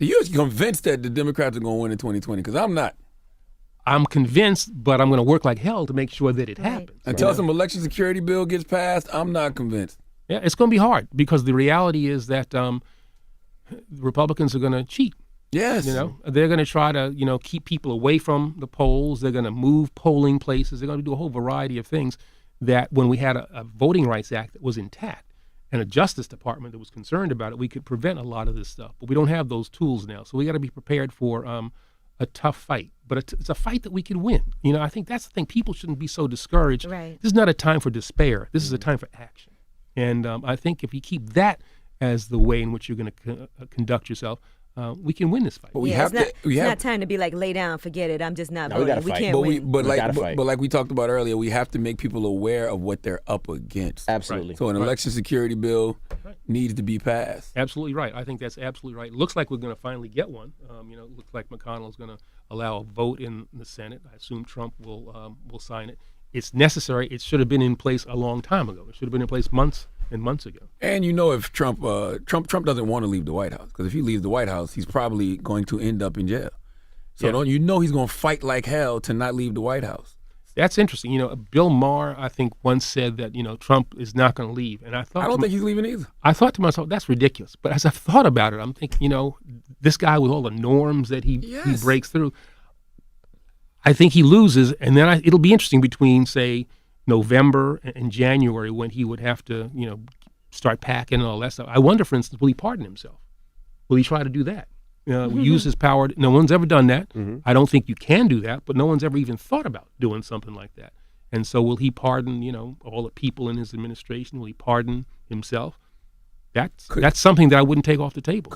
You're convinced that the Democrats are going to win in 2020 because I'm not. I'm convinced, but I'm going to work like hell to make sure that it happens. Until some election security bill gets passed, I'm not convinced. Yeah, it's going to be hard because the reality is that Republicans are going to cheat. Yes. They're going to try to, keep people away from the polls. They're going to move polling places. They're going to do a whole variety of things that when we had a Voting Rights Act that was intact and a Justice Department that was concerned about it, we could prevent a lot of this stuff. But we don't have those tools now. So we got to be prepared for a tough fight. But it's a fight that we can win. I think that's the thing. People shouldn't be so discouraged. Right. This is not a time for despair. This is a time for action. And I think if you keep that as the way in which you're going to conduct yourself, we can win this fight. But it's not time to be like, lay down, forget it. I'm just not voting. We can't win. But like we talked about earlier, we have to make people aware of what they're up against. Absolutely. So an election security bill needs to be passed. Absolutely right. I think that's absolutely right. It looks like we're going to finally get one. It looks like McConnell's going to allow a vote in the Senate. I assume Trump will sign it. It's necessary. It should have been in place a long time ago. It should have been in place months and months ago. And if Trump doesn't want to leave the White House, because if he leaves the White House, he's probably going to end up in jail. So he's going to fight like hell to not leave the White House. That's interesting. Bill Maher, I think, once said that, Trump is not going to leave. And I don't think he's leaving either. I thought to myself, that's ridiculous. But as I've thought about it, I'm thinking, this guy with all the norms that he breaks through, I think he loses. And then it'll be interesting between, say, November and January when he would have to, start packing and all that stuff. I wonder, for instance, will he pardon himself? Will he try to do that? Use his power. No one's ever done that. Mm-hmm. I don't think you can do that, but no one's ever even thought about doing something like that. And so will he pardon, all the people in his administration? Will he pardon himself? That's something that I wouldn't take off the table.